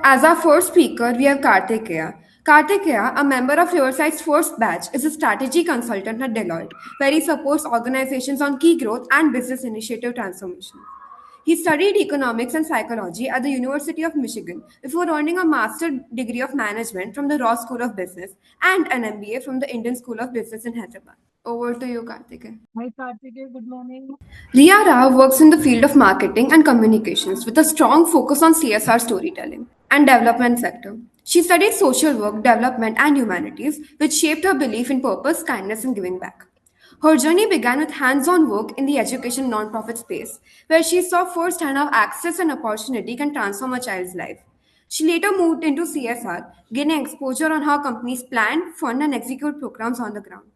As our first speaker, we have Kartikeya. Kartikeya, a member of Riverside's first batch, is a strategy consultant at Deloitte, where he supports organizations on key growth and business initiative transformation. He studied economics and psychology at the University of Michigan before earning a master's degree of management from the Ross School of Business and an MBA from the Indian School of Business in Hyderabad. Over to you, Kartikeya. Hi Karthike, good morning. Ria Rao works in the field of marketing and communications with a strong focus on CSR storytelling and development sector. She studied social work, development, and humanities, which shaped her belief in purpose, kindness, and giving back. Her journey began with hands on work in the education nonprofit space, where she saw firsthand how access and opportunity can transform a child's life. She later moved into CSR, gaining exposure on how companies plan, fund, and execute programs on the ground.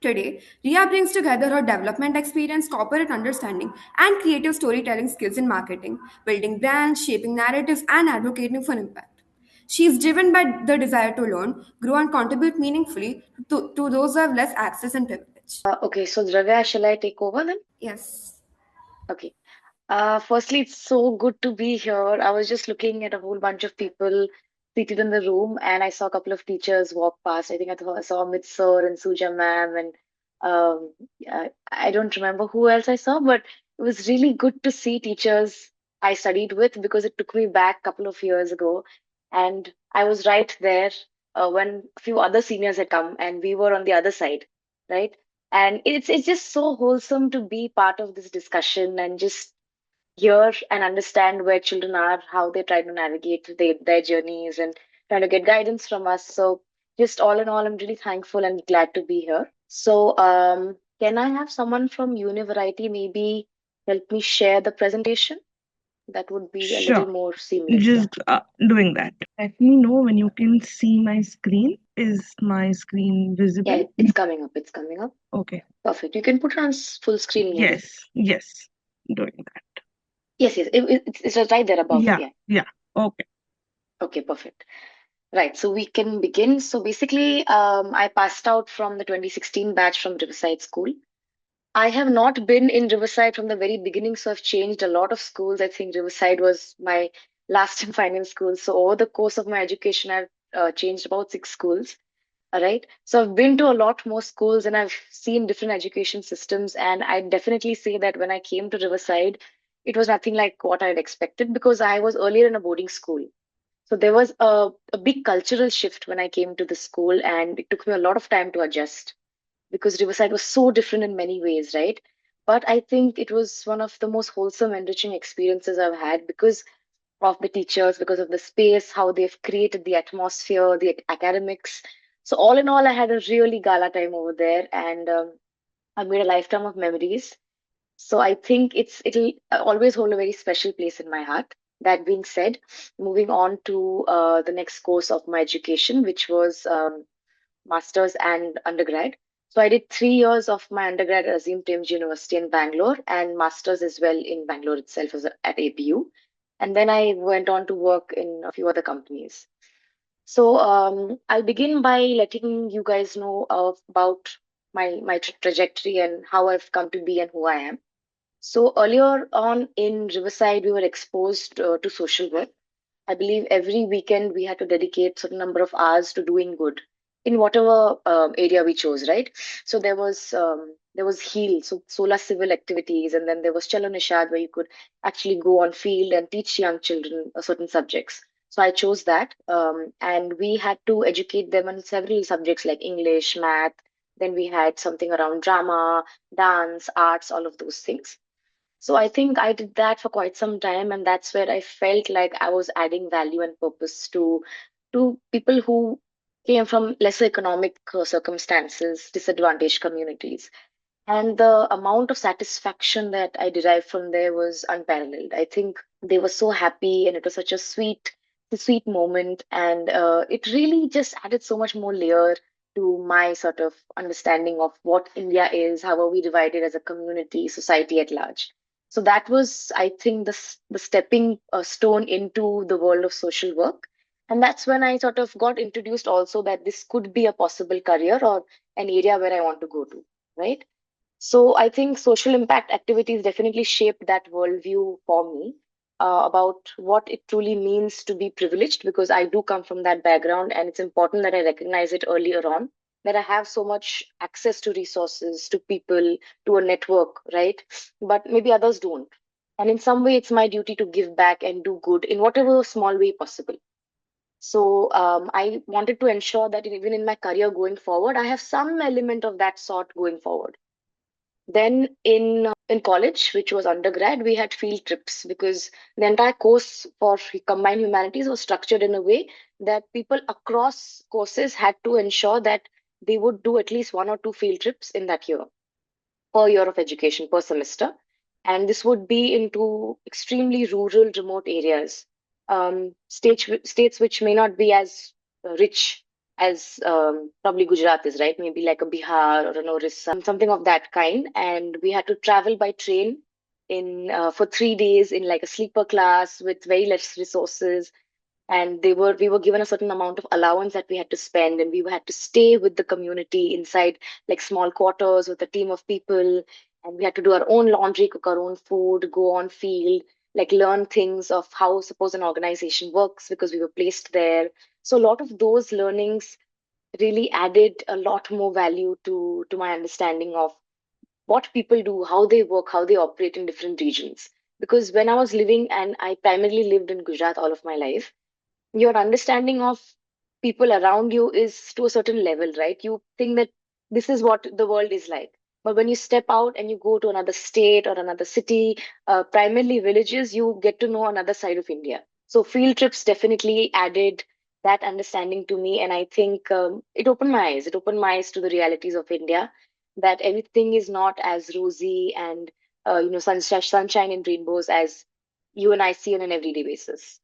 Today, Ria brings together her development experience, corporate understanding, and creative storytelling skills in marketing, building brands, shaping narratives, and advocating for impact. She is driven by the desire to learn, grow, and contribute meaningfully to those who have less access and privilege. Okay, so Dravya, shall I take over then? Yes. Okay. Firstly, it's so good to be here. I was just looking at a whole bunch of people seated in the room, and I saw a couple of teachers walk past. I saw Amit sir and Suja ma'am, and I don't remember who else I saw, but it was really good to see teachers I studied with because it took me back a couple of years ago, and I was right there when a few other seniors had come, and we were on the other side, right? And it's just so wholesome to be part of this discussion and just hear and understand where children are, how they try to navigate their journeys and trying to get guidance from us. So just all in all, I'm really thankful and glad to be here. So can I have someone from Univariety maybe help me share the presentation? That would be a little Sure, more seamless. Yeah. just doing that. Let me know when you can see my screen. Is my screen Yeah, visible? it's coming up. It's coming up. Okay. Perfect. You can put it on full screen maybe. Yes, doing that. Yes, yes. It's right there above. Yeah, Yeah. yeah. Okay. Okay, perfect. Right, so we can begin. So basically, I passed out from the 2016 batch from Riverside School. I have not been in Riverside from the very beginning, so I've changed a lot of schools. I think Riverside was my last and final school. So over the course of my education, I've changed about 6 schools. All right. So I've been to a lot more schools and I've seen different education systems. And I definitely say that when I came to Riverside, it was nothing like what I'd expected because I was earlier in a boarding school. So there was a big cultural shift when I came to the school, and it took me a lot of time to adjust because Riverside was so different in many ways, right? But I think it was one of the most wholesome, enriching experiences I've had because of the teachers, because of the space, how they've created the atmosphere, the academics. So all in all, I had a really gala time over there, and I made a lifetime of memories. So I think it'll always hold a very special place in my heart. That being said, moving on to the next course of my education, which was master's and undergrad. So I did 3 years of my undergrad at Azim Premji University in Bangalore and master's as well in Bangalore itself at APU. And then I went on to work in a few other companies. So I'll begin by letting you guys know about my trajectory and how I've come to be and who I am. So earlier on in Riverside, we were exposed to social work. I believe every weekend we had to dedicate certain number of hours to doing good in whatever area we chose, right? So there was heal, so solar civil activities, and then there was Chalo Nishad where you could actually go on field and teach young children certain subjects. So I chose that, and we had to educate them on several subjects like English, math. Then we had something around drama, dance, arts, all of those things. So I think I did that for quite some time, and that's where I felt like I was adding value and purpose to people who came from lesser economic circumstances, disadvantaged communities. And the amount of satisfaction that I derived from there was unparalleled. I think they were so happy, and it was such a sweet moment, and it really just added so much more layer to my sort of understanding of what India is, how are we divided as a community, society at large. So that was, I think, the stepping stone into the world of social work. And that's when I sort of got introduced also that this could be a possible career or an area where I want to go to, right? So I think social impact activities definitely shaped that worldview for me. about what it truly means to be privileged, because I do come from that background, and it's important that I recognize it earlier on, that I have so much access to resources, to people, to a network, right? But maybe others don't. And in some way, it's my duty to give back and do good in whatever small way possible. So I wanted to ensure that even in my career going forward, I have some element of that sort going forward. Then in college, which was undergrad, we had field trips because the entire course for combined humanities was structured in a way that people across courses had to ensure that they would do at least one or two field trips in that year, per year of education, per semester. And this would be into extremely rural, remote areas, states which may not be as rich as probably Gujarat is, right? Maybe like a Bihar or an Orissa, something of that kind. And we had to travel by train in for 3 days in like a sleeper class with very less resources, and we were given a certain amount of allowance that we had to spend, and we had to stay with the community inside like small quarters with a team of people, and we had to do our own laundry, cook our own food, go on field, like learn things of how suppose an organization works because we were placed there. So a lot of those learnings really added a lot more value to my understanding of what people do, how they work, how they operate in different regions. Because when I was living, and I primarily lived in Gujarat all of my life, your understanding of people around you is to a certain level, right? You think that this is what the world is like. But when you step out and you go to another state or another city, primarily villages, you get to know another side of India. So field trips definitely added that understanding to me. And I think it opened my eyes. It opened my eyes to the realities of India, that everything is not as rosy and, sunshine and rainbows as you and I see on an everyday basis.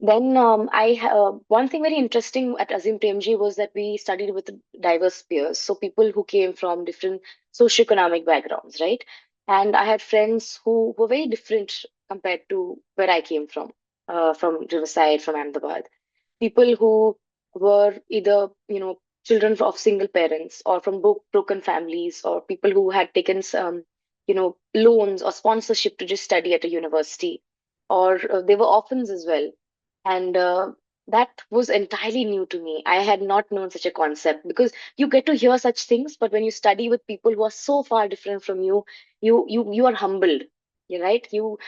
Then one thing very interesting at Azim Premji was that we studied with diverse peers, so people who came from different socioeconomic backgrounds, right? And I had friends who were very different compared to where I came from Riverside, from Ahmedabad. People who were either, children of single parents or from broken families, or people who had taken some, loans or sponsorship to just study at a university, or they were orphans as well, and that was entirely new to me. I had not known such a concept, because you get to hear such things, but when you study with people who are so far different from you, you are humbled. You're right. You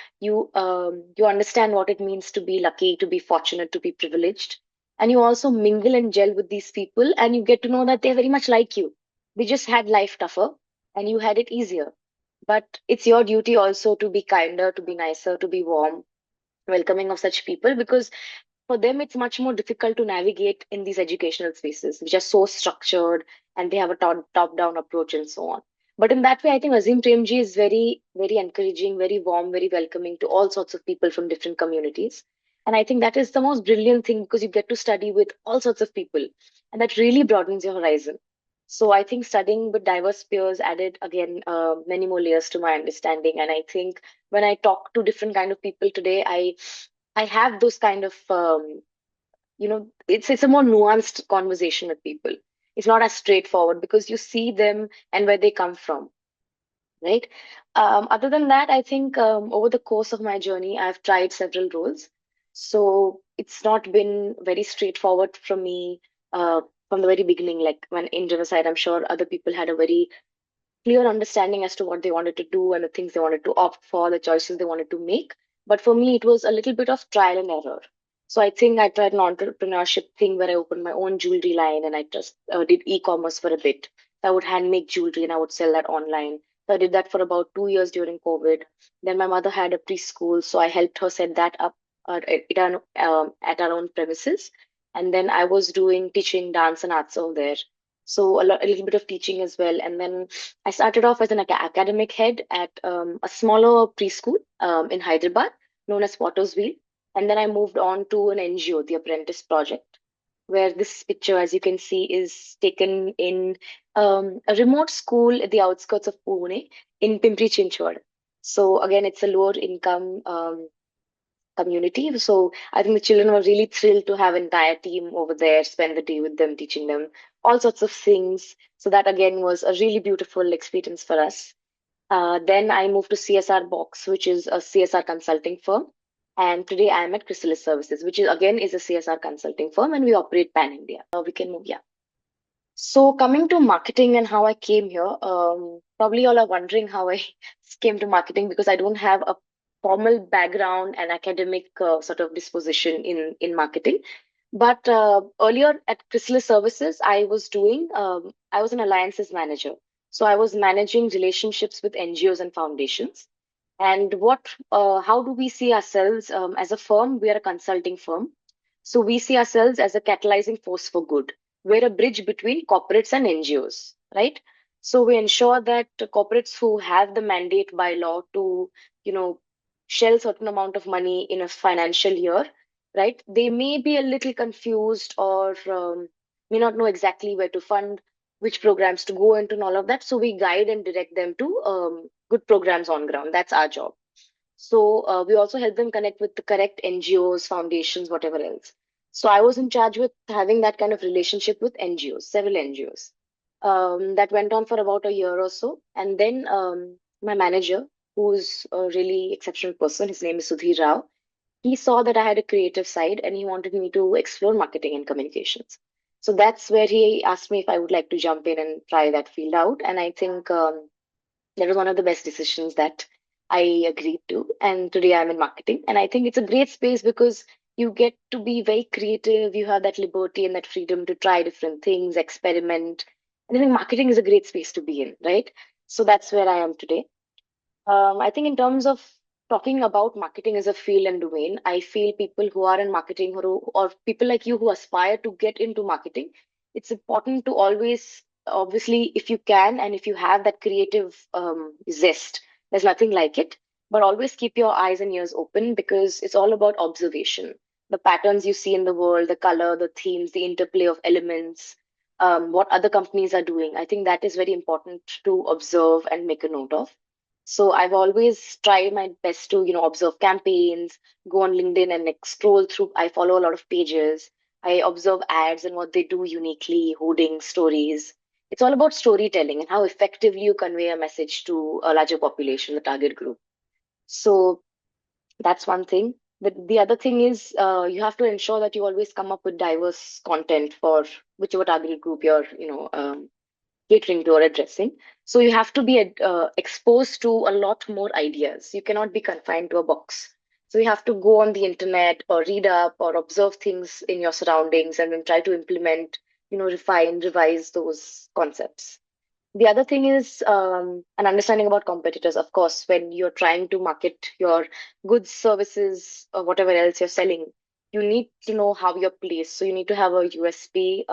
understand what it means to be lucky, to be fortunate, to be privileged, and you also mingle and gel with these people, and you get to know that they're very much like you. They just had life tougher, and you had it easier. But it's your duty also to be kinder, to be nicer, to be warm, welcoming of such people, because for them it's much more difficult to navigate in these educational spaces which are so structured, and they have a top down approach and so on. But in that way, I think Azim Premji is very, very encouraging, very warm, very welcoming to all sorts of people from different communities. And I think that is the most brilliant thing, because you get to study with all sorts of people, and that really broadens your horizon. So I think studying with diverse peers added again many more layers to my understanding. And I think when I talk to different kind of people today, I have those kind of it's a more nuanced conversation with people. It's not as straightforward because you see them and where they come from, right? Other than that, I think over the course of my journey, I've tried several roles. So it's not been very straightforward from me from the very beginning. Like when in Riverside, I'm sure other people had a very clear understanding as to what they wanted to do and the things they wanted to opt for, the choices they wanted to make. But for me, it was a little bit of trial and error. So I think I tried an entrepreneurship thing where I opened my own jewelry line, and I just did e-commerce for a bit. I would hand make jewelry and I would sell that online. So I did that for about 2 years during COVID. Then my mother had a preschool, so I helped her set that up at our own premises. And then I was doing teaching dance and arts over there. So a little bit of teaching as well. And then I started off as an academic head at a smaller preschool in Hyderabad known as Potter's Wheel. And then I moved on to an NGO, the Apprentice Project, where this picture, as you can see, is taken in a remote school at the outskirts of Pune in Pimpri Chinchwad. So again, it's a lower income community. So I think the children were really thrilled to have an entire team over there, spend the day with them, teaching them all sorts of things. So that again was a really beautiful experience for us. Then I moved to CSR Box, which is a CSR consulting firm. And today I am at Chrysalis Services, which is again is a CSR consulting firm, and we operate pan India. We can move, yeah. So coming to marketing and how I came here, probably all are wondering how I came to marketing because I don't have a formal background and academic sort of disposition in marketing. But earlier at Chrysalis Services, I was an alliances manager. So I was managing relationships with NGOs and foundations. And how do we see ourselves as a firm? We are a consulting firm. So we see ourselves as a catalyzing force for good. We're a bridge between corporates and NGOs, right? So we ensure that corporates who have the mandate by law to, you know, shell certain amount of money in a financial year, right? They may be a little confused or may not know exactly where to fund, which programs to go into, and all of that. So we guide and direct them to good programs on ground. That's our job. So we also help them connect with the correct NGOs, foundations, whatever else. So I was in charge with having that kind of relationship with NGOs, several NGOs. That went on for about a year or so. And then my manager, who's a really exceptional person, his name is Sudhir Rao, he saw that I had a creative side and he wanted me to explore marketing and communications. So that's where he asked me if I would like to jump in and try that field out. And I think that was one of the best decisions that I agreed to. And today I'm in marketing. And I think it's a great space because you get to be very creative. You have that liberty and that freedom to try different things, experiment. And I think marketing is a great space to be in, right? So that's where I am today. I think in terms of talking about marketing as a field and domain, I feel people who are in marketing or people like you who aspire to get into marketing, it's important to always, obviously, if you can and if you have that creative zest, there's nothing like it. But always keep your eyes and ears open because it's all about observation. The patterns you see in the world, the color, the themes, the interplay of elements, what other companies are doing. I think that is very important to observe and make a note of. So I've always tried my best to, observe campaigns, go on LinkedIn and like scroll through. I follow a lot of pages. I observe ads and what they do uniquely, hoarding stories. It's all about storytelling and how effectively you convey a message to a larger population, the target group. So that's one thing. The other thing is you have to ensure that you always come up with diverse content for whichever target group you're, catering to or addressing. So you have to be exposed to a lot more ideas. You cannot be confined to a box. So you have to go on the internet or read up or observe things in your surroundings and then try to implement, refine, revise those concepts. The other thing is an understanding about competitors. Of course, when you're trying to market your goods, services, or whatever else you're selling, you need to know how you're placed. So you need to have a USP,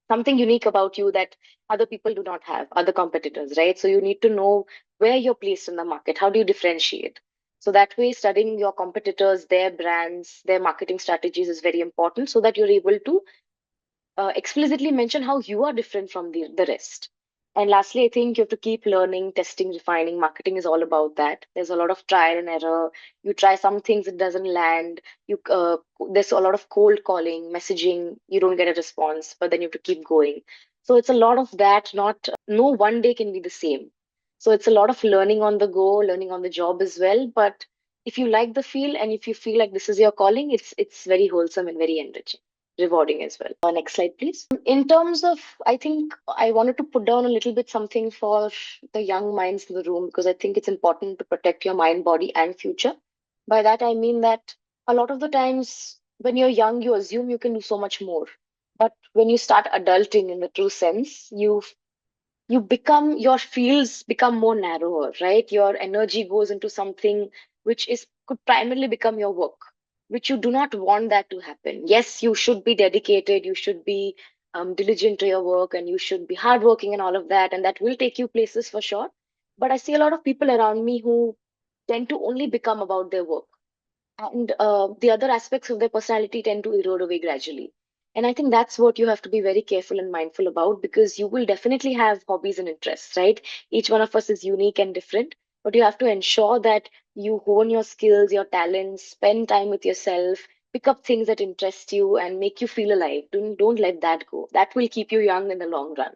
something unique about you that other people do not have, other competitors, right? So you need to know where you're placed in the market. How do you differentiate? So that way, studying your competitors, their brands, their marketing strategies is very important so that you're able to explicitly mention how you are different from the rest. And lastly, I think you have to keep learning, testing, refining. Marketing is all about that. There's a lot of trial and error. You try some things, it doesn't land. There's a lot of cold calling, messaging. You don't get a response, but then you have to keep going. So it's a lot of that. Not no one day can be the same. So it's a lot of learning on the go, learning on the job as well. But if you like the field and if you feel like this is your calling, it's very wholesome and very enriching, rewarding as well. Next slide, please. In terms of, I think I wanted to put down a little bit something for the young minds in the room because I think it's important to protect your mind, body, and future. By that, I mean that a lot of the times when you're young, you assume you can do so much more. But when you start adulting in the true sense, your fields become more narrower, right? Your energy goes into something which is could primarily become your work, which you do not want that to happen. Yes, you should be dedicated, you should be diligent to your work, and you should be hardworking and all of that, and that will take you places for sure. But I see a lot of people around me who tend to only become about their work and the other aspects of their personality tend to erode away gradually. And I think that's what you have to be very careful and mindful about because you will definitely have hobbies and interests, right? Each one of us is unique and different, but you have to ensure that you hone your skills, your talents, spend time with yourself, pick up things that interest you and make you feel alive. Don't let that go. That will keep you young in the long run.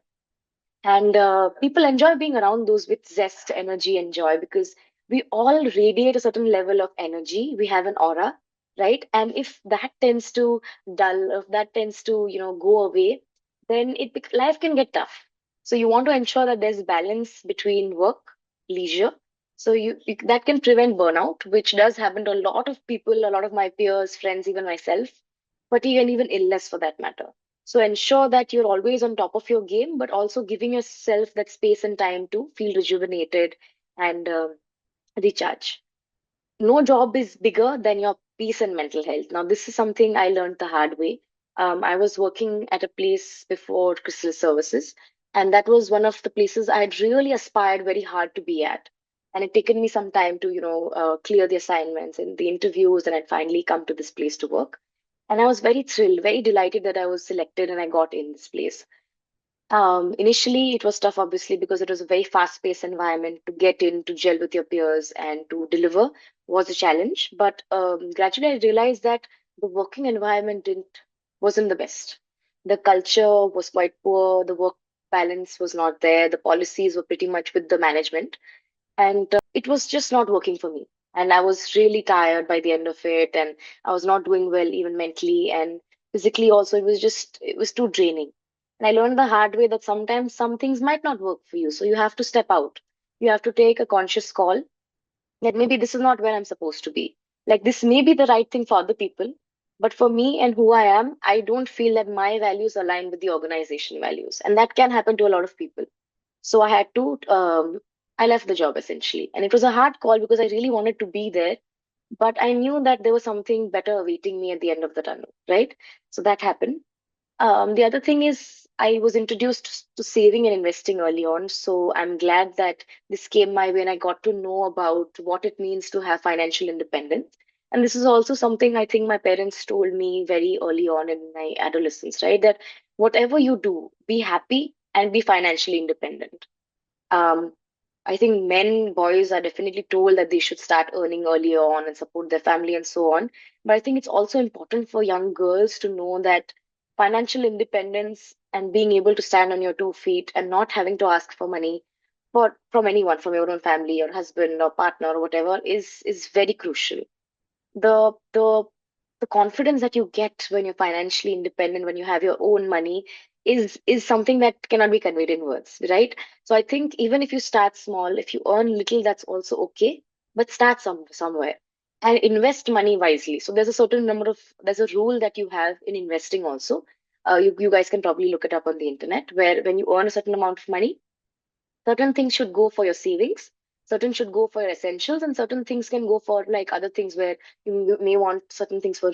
And people enjoy being around those with zest, energy, and joy because We all radiate a certain level of energy. We have an aura, right? And if that tends to dull, if that tends to, go away, then life can get tough. So you want to ensure that there's balance between work, leisure. So that can prevent burnout, which does happen to a lot of people, a lot of my peers, friends, even myself, fatigue and even illness for that matter. So ensure that you're always on top of your game, but also giving yourself that space and time to feel rejuvenated and recharge. No job is bigger than your peace and mental health. Now, this is something I learned the hard way. I was working at a place before Crystal Services, and that was one of the places I had really aspired very hard to be at. And it taken me some time to, clear the assignments and the interviews, and I'd finally come to this place to work. And I was very thrilled, very delighted that I was selected and I got in this place. Initially, it was tough, obviously, because it was a very fast-paced environment. To get in, to gel with your peers, and to deliver was a challenge. But gradually, I realized that the working environment wasn't the best. The culture was quite poor. The work balance was not there. The policies were pretty much with the management, and it was just not working for me. And I was really tired by the end of it, and I was not doing well even mentally and physically also. It was too draining. And I learned the hard way that sometimes some things might not work for you, so you have to step out. You have to take a conscious call that maybe this is not where I'm supposed to be. Like, this may be the right thing for other people, but for me and who I am, I don't feel that my values align with the organization values, and that can happen to a lot of people. So I left the job essentially. And it was a hard call because I really wanted to be there, but I knew that there was something better awaiting me at the end of the tunnel, right? So that happened. The other thing is, I was introduced to saving and investing early on. So I'm glad that this came my way and I got to know about what it means to have financial independence. And this is also something I think my parents told me very early on in my adolescence, right? That whatever you do, be happy and be financially independent. um, I think boys are definitely told that they should start earning earlier on and support their family and so on. But I think it's also important for young girls to know that financial independence and being able to stand on your 2 feet and not having to ask for money from anyone, from your own family, your husband or partner or whatever, is very crucial. The the the confidence that you get when you're financially independent, when you have your own money, is something that cannot be conveyed in words, right? So I think even if you start small, if you earn little, that's also okay, but start somewhere and invest money wisely. So there's a rule that you have in investing also. You guys can probably look it up on the internet, where when you earn a certain amount of money, certain things should go for your savings, certain should go for your essentials, and certain things can go for like other things where you may want certain things for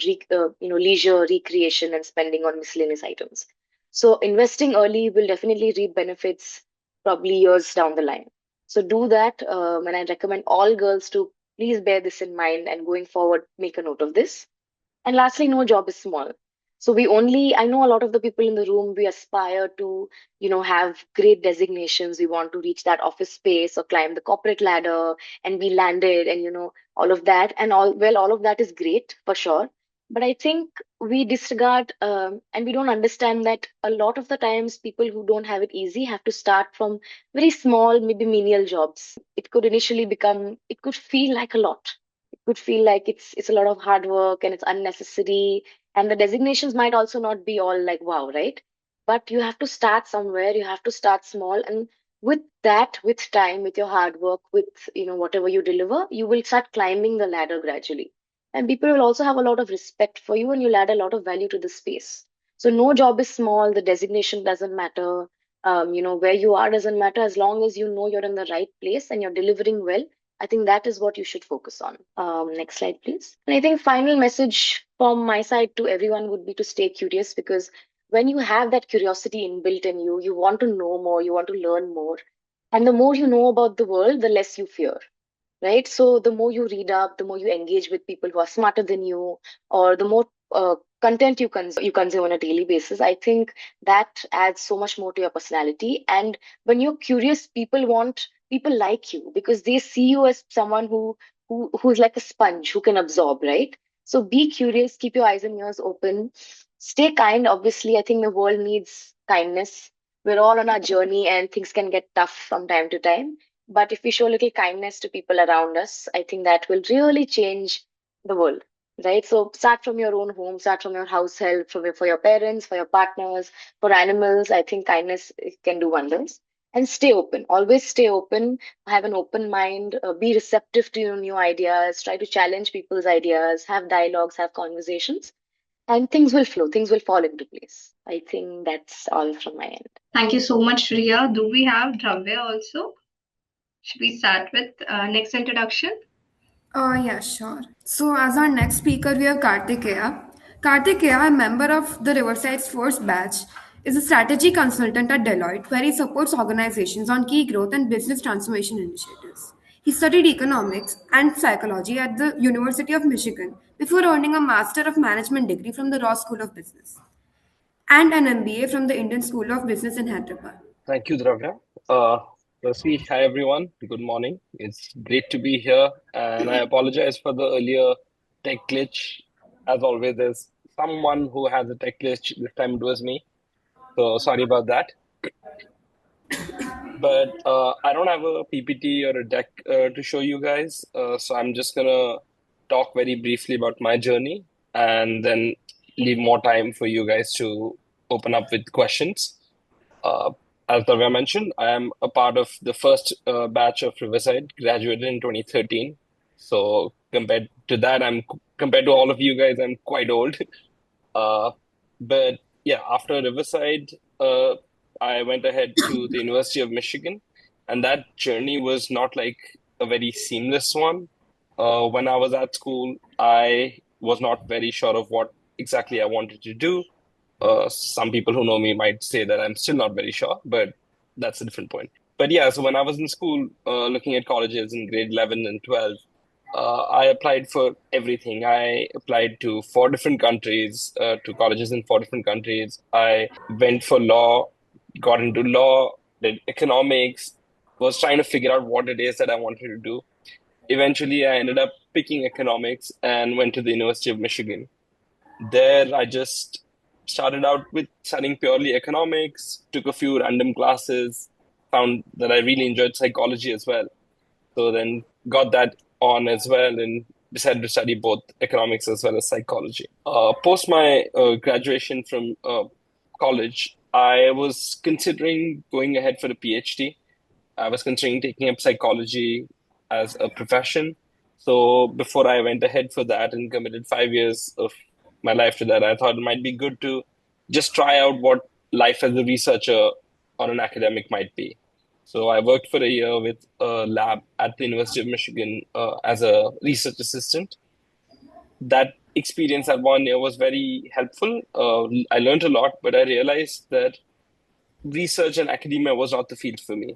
leisure, recreation, and spending on miscellaneous items. So investing early will definitely reap benefits probably years down the line. So do that, and I recommend all girls to please bear this in mind, and going forward, make a note of this. And lastly, no job is small. So I know a lot of the people in the room, we aspire to, have great designations. We want to reach that office space or climb the corporate ladder and be landed and, all of that. And all of that is great for sure. But I think we disregard and we don't understand that a lot of the times people who don't have it easy have to start from very small, maybe menial jobs. It could feel like a lot. It could feel like it's a lot of hard work and it's unnecessary, and the designations might also not be all like wow, right? But you have to start somewhere, you have to start small, and with that, with time, with your hard work, with whatever you deliver, you will start climbing the ladder gradually, and people will also have a lot of respect for you, and you'll add a lot of value to the space. So no job is small, the designation doesn't matter. Where you are doesn't matter, as long as you know you're in the right place and you're delivering well. I think that is what you should focus on. Next slide, please. And I think final message from my side to everyone would be to stay curious, because when you have that curiosity inbuilt in you, you want to know more, you want to learn more. And the more you know about the world, the less you fear, right? So the more you read up, the more you engage with people who are smarter than you, or the more content you consume on a daily basis, I think that adds so much more to your personality. And when you're curious, people like you because they see you as someone who's like a sponge who can absorb, right? So be curious, keep your eyes and ears open, stay kind. Obviously, I think the world needs kindness. We're all on our journey, and things can get tough from time to time, But if we show a little kindness to people around us, I think that will really change the world, right? So start from your own home, start from your house help, for your parents, for your partners, for animals. I think kindness can do wonders. And stay open, always stay open, have an open mind, be receptive to new ideas, try to challenge people's ideas, have dialogues, have conversations, and things will flow, things will fall into place. I think that's all from my end. Thank you so much, Riya. Do we have Dravya also? Should we start with next introduction? Yeah, sure. So, as our next speaker, we have Kartikeya. Kartikeya, a member of the Riverside's first batch, is a strategy consultant at Deloitte, where he supports organizations on key growth and business transformation initiatives. He studied economics and psychology at the University of Michigan before earning a Master of Management degree from the Ross School of Business and an MBA from the Indian School of Business in Hyderabad. Thank you, Dravya. Uh, Firstly, hi everyone. Good morning. It's great to be here, and I apologize for the earlier tech glitch. As always, there's someone who has a tech glitch. This time it was me, so sorry about that. But I don't have a PPT or a deck to show you guys, so I'm just gonna talk very briefly about my journey, and then leave more time for you guys to open up with questions. Uh, as Davya mentioned, I am a part of the first batch of Riverside, graduated in 2013. So compared to all of you guys, I'm quite old. Uh, but yeah, after Riverside, I went ahead to the University of Michigan, and that journey was not like a very seamless one. When I was at school, I was not very sure of what exactly I wanted to do. Some people who know me might say that I'm still not very sure, but that's a different point. But yeah, so when I was in school, looking at colleges in grade 11 and 12, I applied for everything. I applied to four different countries, to colleges in four different countries. I went for law, got into law, did economics, was trying to figure out what it is that I wanted to do. Eventually, I ended up picking economics and went to the University of Michigan. There, I just started out with studying purely economics, took a few random classes, found that I really enjoyed psychology as well. So then got that on as well and decided to study both economics as well as psychology. Post my graduation from college, I was considering going ahead for a PhD. I was considering taking up psychology as a profession. So before I went ahead for that and committed 5 years of my life to that, I thought it might be good to just try out what life as a researcher or an academic might be. So I worked for a year with a lab at the University of Michigan as a research assistant. That experience at 1 year was very helpful. I learned a lot, but I realized that research and academia was not the field for me.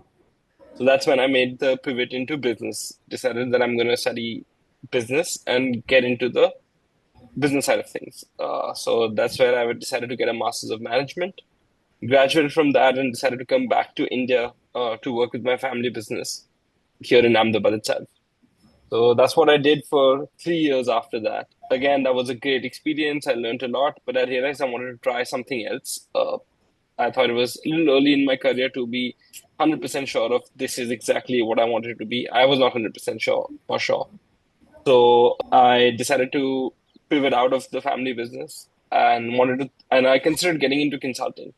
So that's when I made the pivot into business, decided that I'm going to study business and get into the business side of things. So that's where I decided to get a master's of management, graduated from that, and decided to come back to India to work with my family business here in Ahmedabad itself. So that's what I did for 3 years after that. Again, that was a great experience. I learned a lot, but I realized I wanted to try something else. I thought it was a little early in my career to be 100% sure of this is exactly what I wanted it to be. I was not 100% sure for sure. So I decided to pivot out of the family business and I considered getting into consulting.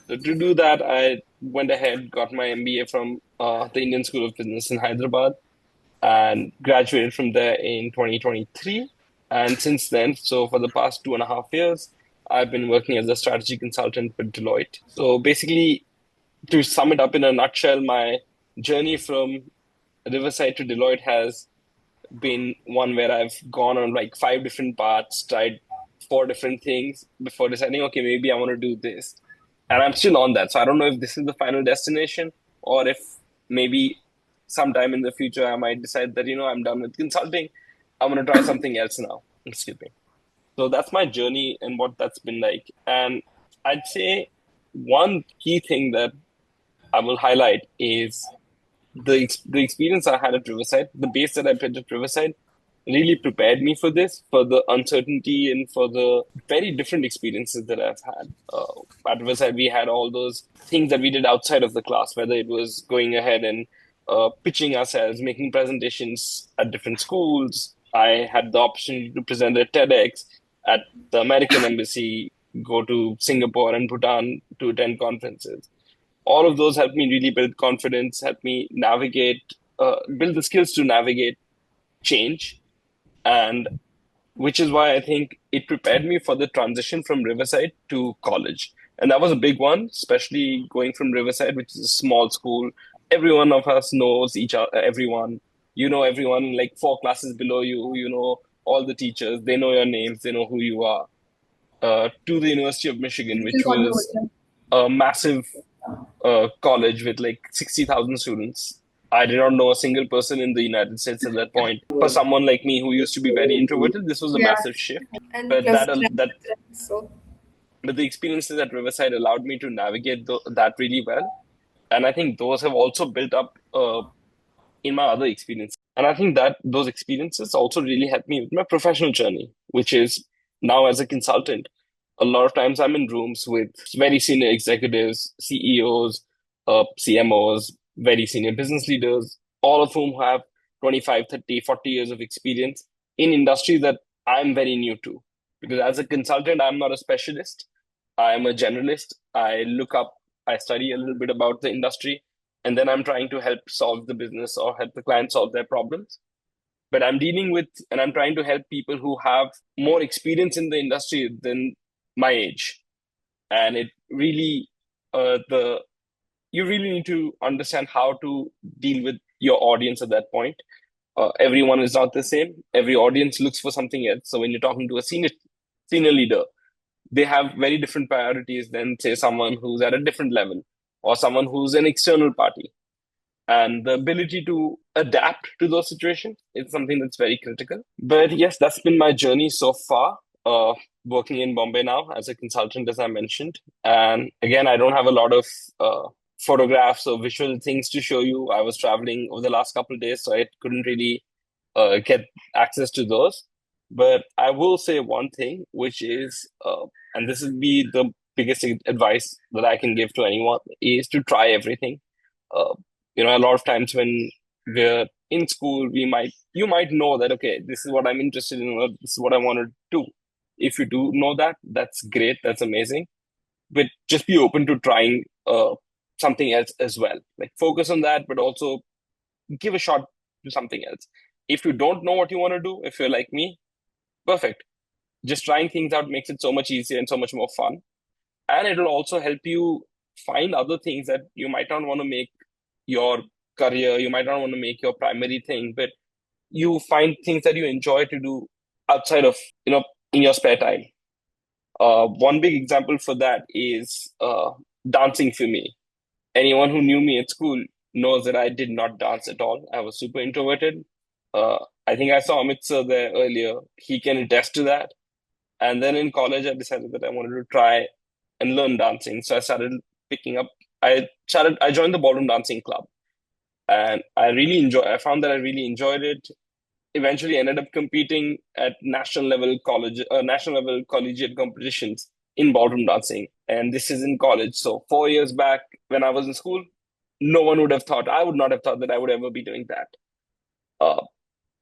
So to do that, I went ahead, got my MBA from the Indian School of Business in Hyderabad, and graduated from there in 2023. And since then, so for the past 2.5 years, I've been working as a strategy consultant with Deloitte. So basically, to sum it up in a nutshell, my journey from Riverside to Deloitte has been one where I've gone on like five different paths, tried four different things before deciding, okay, maybe I want to do this. And I'm still on that. So I don't know if this is the final destination or if maybe sometime in the future I might decide that, I'm done with consulting. I'm going to try something else now. Excuse me. So that's my journey and what that's been like. And I'd say one key thing that I will highlight is the experience I had at Riverside, the base that I built at Riverside, really prepared me for this, for the uncertainty and for the very different experiences that I've had. At Riverside, we had all those things that we did outside of the class, whether it was going ahead and pitching ourselves, making presentations at different schools. I had the opportunity to present at TEDx, at the American Embassy, go to Singapore and Bhutan to attend conferences. All of those helped me really build confidence, helped me navigate, build the skills to navigate change. And which is why I think it prepared me for the transition from Riverside to college. And that was a big one, especially going from Riverside, which is a small school. Every one of us knows each other, everyone. You know everyone, like 4 classes below you. You know all the teachers. They know your names. They know who you are. To the University of Michigan, which was a massive college with like 60,000 students. I did not know a single person in the United States at that point. For someone like me who used to be very introverted, this was a Yeah. massive shift. And But plus, that so but the experiences at Riverside allowed me to navigate that really well, and I think those have also built up in my other experiences. And I think that those experiences also really helped me with my professional journey, which is now as a consultant. A lot of times I'm in rooms with very senior executives, CEOs, CMOs, very senior business leaders, all of whom have 25, 30, 40 years of experience in industries that I'm very new to. Because as a consultant, I'm not a specialist. I'm a generalist. I look up, I study a little bit about the industry, and then I'm trying to help solve the business or help the client solve their problems. But I'm dealing with and I'm trying to help people who have more experience in the industry than my age. And it really, the you really need to understand how to deal with your audience at that point. Everyone is not the same. Every audience looks for something else. So when you're talking to a senior leader, they have very different priorities than say someone who's at a different level or someone who's an external party. And the ability to adapt to those situations is something that's very critical. But yes, that's been my journey so far, working in Bombay now as a consultant, as I mentioned. And again, I don't have a lot of photographs or visual things to show you. I was traveling over the last couple of days, so I couldn't really get access to those. But I will say one thing, which is, and this would be the biggest advice that I can give to anyone, is to try everything. Uh, a lot of times when we're in school, you might know that, okay, this is what I'm interested in, or this is what I want to do. If you do know that, that's great, that's amazing. But just be open to trying something else as well. Like focus on that, but also give a shot to something else. If you don't know what you want to do, if you're like me, perfect. Just trying things out makes it so much easier and so much more fun. And it'll also help you find other things that you might not want to make your career, you might not want to make your primary thing, but you find things that you enjoy to do outside of, in your spare time. One big example for that is dancing for me. Anyone who knew me at school knows that I did not dance at all. I was super introverted. I think I saw Amit sir there earlier. He can attest to that. And then in college, I decided that I wanted to try and learn dancing. So I started picking up. I joined the ballroom dancing club, and I found that I really enjoyed it. Eventually ended up competing at national level collegiate competitions in ballroom dancing. And this is in college. So 4 years back when I was in school, I would not have thought that I would ever be doing that. Uh,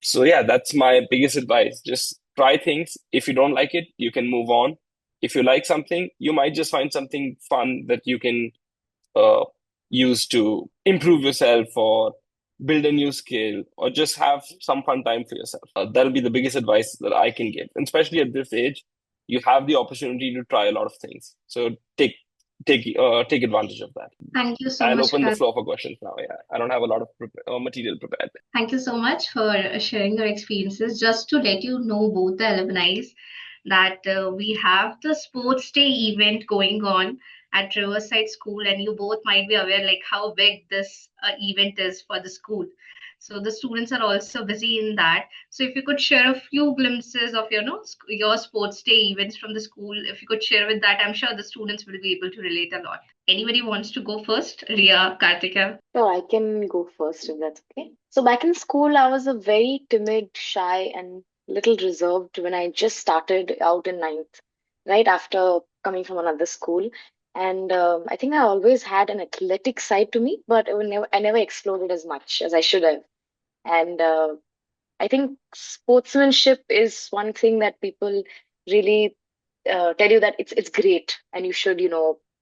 so yeah, that's my biggest advice. Just try things. If you don't like it, you can move on. If you like something, you might just find something fun that you can uh, use to improve yourself or build a new skill or just have some fun time for yourself. That'll be the biggest advice that I can give. And especially at this age, you have the opportunity to try a lot of things. So take advantage of that. Thank you so I'll much, open the Kar. floor for questions now. Yeah, I don't have a lot of material prepared. Thank you so much for sharing your experiences. Just to let you know, both the alumni, that we have the sports day event going on at Riverside School, and you both might be aware like how big this event is for the school. So the students are also busy in that. So if you could share a few glimpses of your sports day events from the school, if you could share with that, I'm sure the students will be able to relate a lot. Anybody wants to go first? Ria, Kartika. So I can go first if that's okay. So back in school, I was a very timid, shy, and little reserved when I just started out in ninth, right after coming from another school. And I think I always had an athletic side to me, but I never explored it as much as I should have. And I think sportsmanship is one thing that people really tell you that it's great, and you should,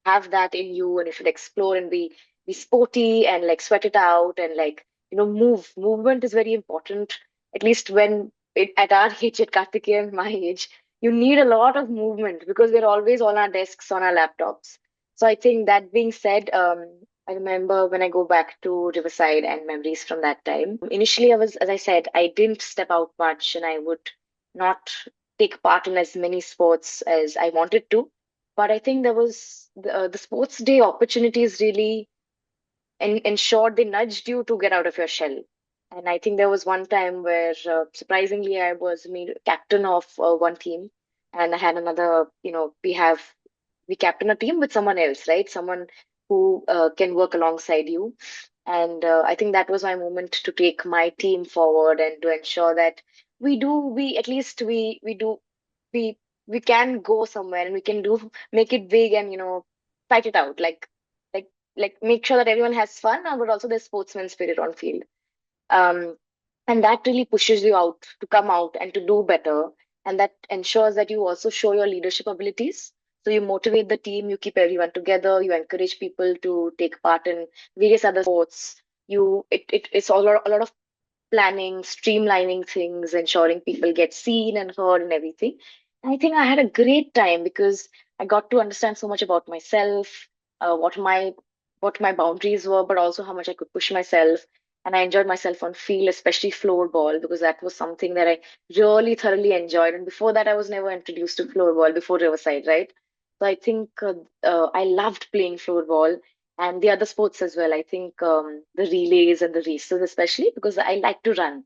have that in you, and you should explore and be sporty and like sweat it out and like move. Movement is very important. At least at our age, at Kartikeyan, my age, you need a lot of movement because we're always on our desks, on our laptops. So I think that being said, I remember when I go back to Riverside and memories from that time. Initially, as I said, I didn't step out much and I would not take part in as many sports as I wanted to. But I think there was the sports day opportunities really ensured they nudged you to get out of your shell. And I think there was one time where surprisingly I was made captain of one team, and I had another, we captain a team with someone else, right? Someone who can work alongside you. And I think that was my moment to take my team forward and to ensure that we at least we do we we can go somewhere and we can do make it big and fight it out like like make sure that everyone has fun, but also there's sportsman spirit on field. um, and that really pushes you out to come out and to do better, and that ensures that you also show your leadership abilities. So you motivate the team, you keep everyone together, you encourage people to take part in various other sports. It's a lot of planning, streamlining things, ensuring people get seen and heard and everything. And I think I had a great time because I got to understand so much about myself, what my boundaries were, but also how much I could push myself. And I enjoyed myself on field, especially floorball, because that was something that I really thoroughly enjoyed. And before that, I was never introduced to floorball before Riverside, right? So I think I loved playing floorball and the other sports as well. I think the relays and the races, especially because I like to run.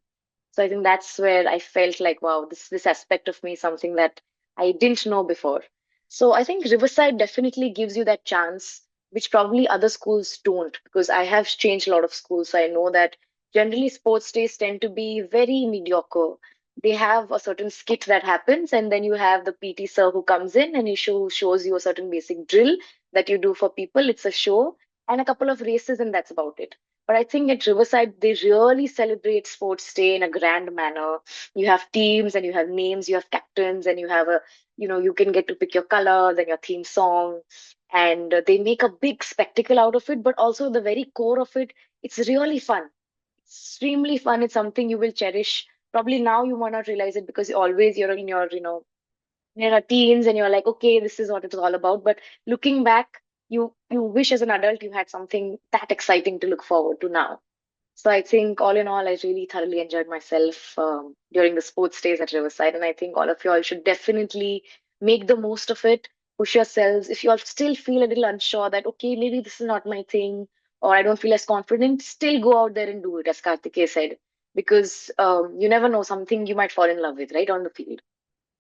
So I think that's where I felt like, wow, this aspect of me is something that I didn't know before. So I think Riverside definitely gives you that chance, which probably other schools don't, because I have changed a lot of schools. So I know that generally sports days tend to be very mediocre. They have a certain skit that happens, and then you have the PT sir who comes in and he shows you a certain basic drill that you do for people. It's a show and a couple of races, and that's about it. But I think at Riverside, they really celebrate Sports Day in a grand manner. You have teams and you have names, you have captains, and you have you can get to pick your colors and your theme song. And they make a big spectacle out of it, but also the very core of it, it's really fun. Extremely fun. It's something you will cherish. Probably now you might not realize it because you're in your, teens and you're like, okay, this is what it's all about. But looking back, you wish as an adult you had something that exciting to look forward to now. So I think all in all, I really thoroughly enjoyed myself during the sports days at Riverside, and I think all of you all should definitely make the most of it. Push yourselves. If you all still feel a little unsure that okay, maybe this is not my thing, or I don't feel as confident, still go out there and do it, as Kartikeya said, because you never know, something you might fall in love with right on the field.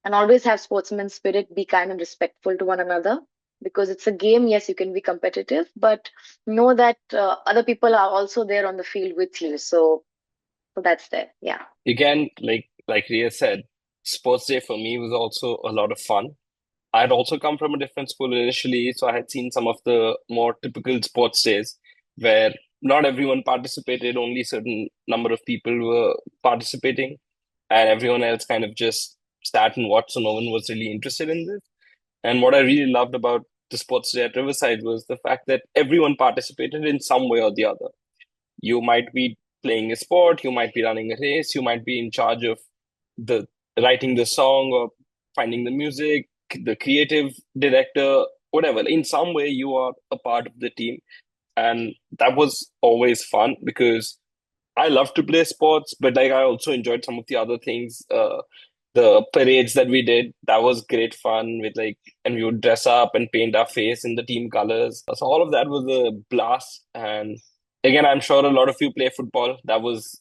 And always have sportsman spirit, be kind and respectful to one another, because it's a game. Yes, you can be competitive, but know that other people are also there on the field with you. So that's there. Yeah. Again, like Ria said, sports day for me was also a lot of fun. I had also come from a different school initially, so I had seen some of the more typical sports days where not everyone participated, only certain number of people were participating, and everyone else kind of just sat and watched, so no one was really interested in this. And what I really loved about the sports day at Riverside was the fact that everyone participated in some way or the other. You might be playing a sport, you might be running a race, you might be in charge of the writing the song or finding the music, the creative director, whatever. In some way, you are a part of the team. And that was always fun because I love to play sports, but like I also enjoyed some of the other things. The parades that we did, that was great fun with like, and we would dress up and paint our face in the team colors. So all of that was a blast. And again, I'm sure a lot of you play football. That was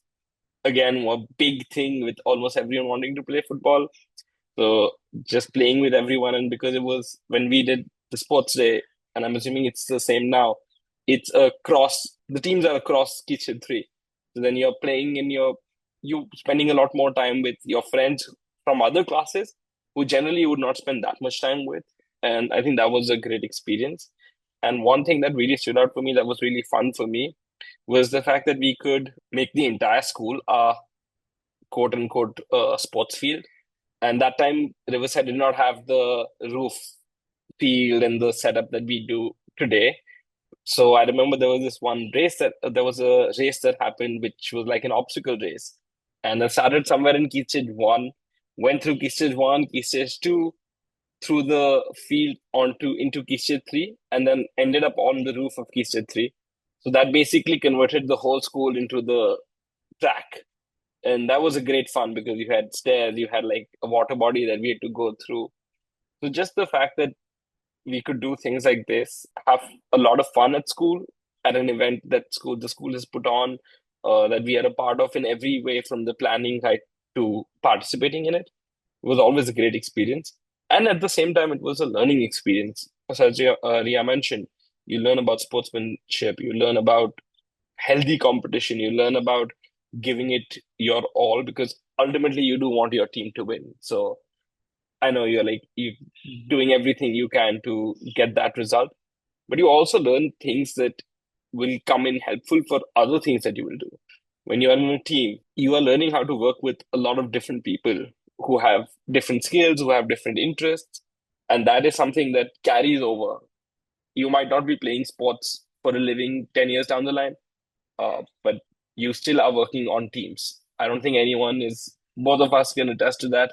again a big thing with almost everyone wanting to play football. So just playing with everyone, and because it was when we did the sports day, and I'm assuming it's the same now, it's a cross, the teams are across kitchen three. So then you're playing and you spending a lot more time with your friends from other classes who generally you would not spend that much time with. And I think that was a great experience. And one thing that really stood out for me, that was really fun for me, was the fact that we could make the entire school a quote unquote sports field. And that time, Riverside did not have the roof field and the setup that we do today. So I remember there was this one race that there was a race that happened, which was like an obstacle race, and it started somewhere in Key Stage 1, went through Key Stage 1, Key Stage 2, through the field onto into Key Stage 3, and then ended up on the roof of Key Stage 3. So that basically converted the whole school into the track, and that was a great fun because you had stairs, you had like a water body that we had to go through. So just the fact that we could do things like this, have a lot of fun at school, at an event that the school has put on, that we are a part of in every way, from the planning right to participating in it. It was always a great experience. And at the same time, it was a learning experience. As Ria mentioned, you learn about sportsmanship, you learn about healthy competition, you learn about giving it your all, because ultimately you do want your team to win. So I know you doing everything you can to get that result, but you also learn things that will come in helpful for other things that you will do. When you are in a team, you are learning how to work with a lot of different people who have different skills, who have different interests, and that is something that carries over. You might not be playing sports for a living 10 years down the line, but you still are working on teams. I don't think both of us can attest to that.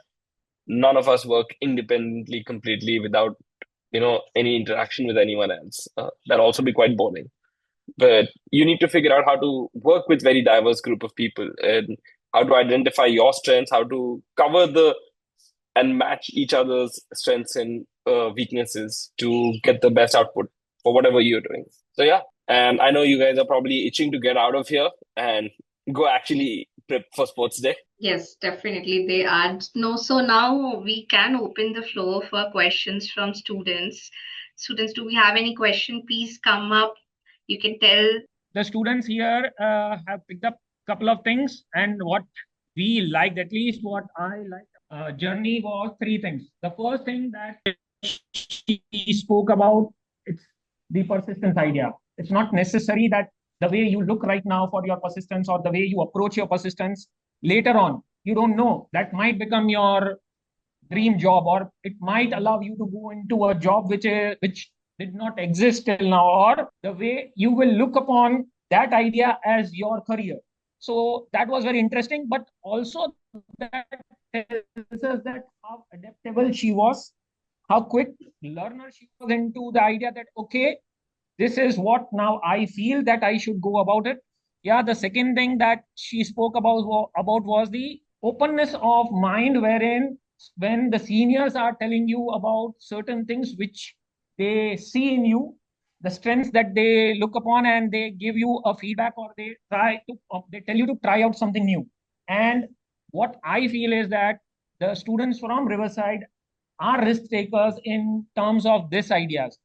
None of us work independently completely without any interaction with anyone else. That'll also be quite boring. But you need to figure out how to work with very diverse group of people, and how to identify your strengths, how to cover the and match each other's strengths and weaknesses to get the best output for whatever you're doing. So yeah, and I know you guys are probably itching to get out of here and go actually prep for sports day. Yes, definitely they are. No, so now we can open the floor for questions from students. Students, do we have any question? Please come up. You can tell. The students here have picked up a couple of things, and what we liked, at least what I liked, journey was three things. The first thing that she spoke about, it's the persistence idea. It's not necessary that the way you look right now for your persistence, or the way you approach your persistence later on, you don't know, that might become your dream job, or it might allow you to go into a job which did not exist till now, or the way you will look upon that idea as your career. So that was very interesting, but also that tells us that how adaptable she was, how quick learner she was into the idea that, okay, this is what now I feel that I should go about it. Yeah, the second thing that she spoke about was the openness of mind, wherein when the seniors are telling you about certain things which they see in you, the strengths that they look upon, and they give you a feedback, or they tell you to try out something new. And what I feel is that the students from Riverside are risk takers in terms of this ideas.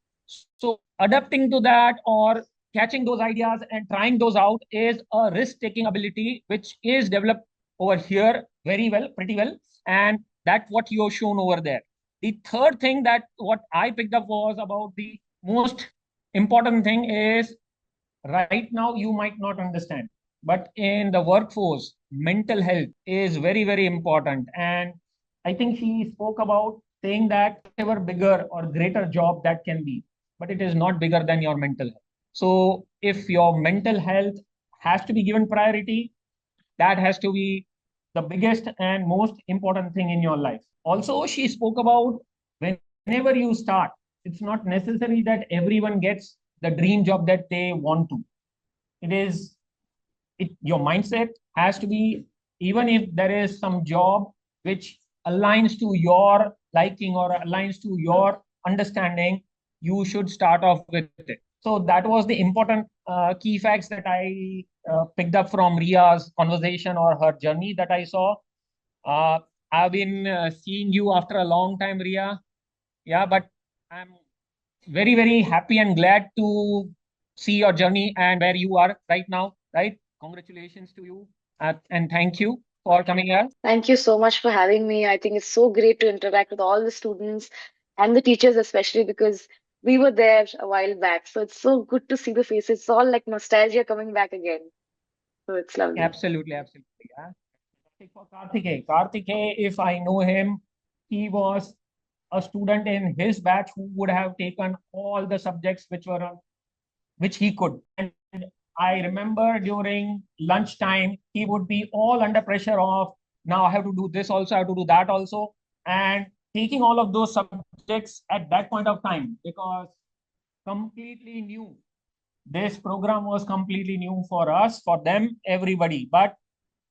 So adapting to that, or catching those ideas and trying those out, is a risk taking ability which is developed over here very well, pretty well. And that's what you've shown over there. The third thing that what I picked up was about the most important thing is, right now you might not understand, but in the workforce, mental health is very, very important. And I think she spoke about saying that whatever bigger or greater job that can be, but it is not bigger than your mental health. So if your mental health has to be given priority, that has to be the biggest and most important thing in your life. Also, she spoke about, whenever you start, it's not necessary that everyone gets the dream job that they want to. It is your mindset has to be, even if there is some job which aligns to your liking or aligns to your understanding, you should start off with it. So that was the important key facts that I picked up from Ria's conversation or her journey that I saw. I've been seeing you after a long time, Ria. Yeah, but I'm very, very happy and glad to see your journey and where you are right now, right? Congratulations to you, and thank you for coming here. Thank you so much for having me. I think it's so great to interact with all the students and the teachers, especially because We were there a while back, so it's so good to see the faces. It's all like nostalgia coming back again. So it's lovely. Absolutely, absolutely. Yeah. For Karthikeya, if I know him, he was a student in his batch who would have taken all the subjects which he could. And I remember during lunchtime, he would be all under pressure of now I have to do this also, I have to do that also, and taking all of those subjects at that point of time because completely new. This program was completely new for us, for them, everybody. But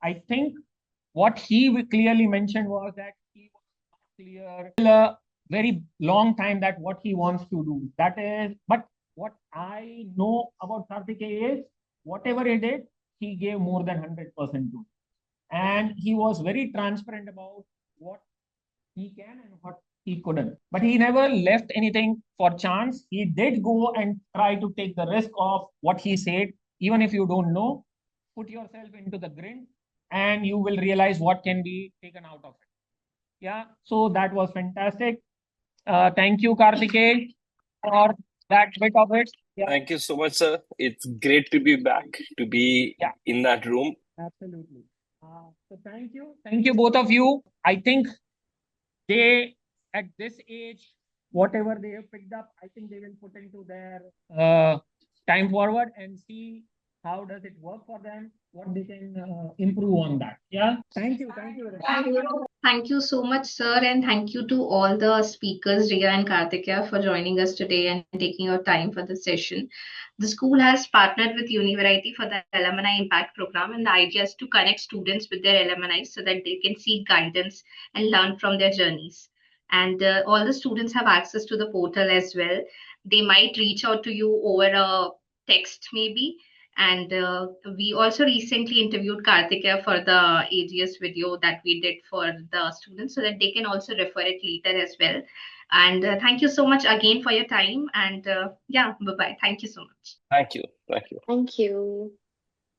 I think what he clearly mentioned was that he was not clear till a very long time that what he wants to do. That is, but what I know about Karthikeya is whatever he did, he gave more than 100% to. And he was very transparent about what he can and what he couldn't. But he never left anything for chance. He did go and try to take the risk of what he said, even if you don't know, put yourself into the grind and you will realize what can be taken out of it. Yeah, so that was fantastic. Thank you, Karthikeya, for that bit of it. Yeah. Thank you so much, sir. It's great to be back, to be in that room. Absolutely. So thank you both of you. I think they at this age, whatever they have picked up, I think they will put into their time forward and see how does it work for them, what they can improve on that. Yeah. Thank you. Thank you very much. Thank you so much, sir, and thank you to all the speakers, Riya and Karthikeya, for joining us today and taking your time for the session. The school has partnered with Univariety for the Alumni Impact Program, and the idea is to connect students with their alumni so that they can seek guidance and learn from their journeys. And all the students have access to the portal as well. They might reach out to you over a text, maybe, and we also recently interviewed Karthikeya for the AGS video that we did for the students so that they can also refer it later as well. And thank you so much again for your time. And yeah, bye bye. Thank you so much. Thank you. Thank you. Thank you.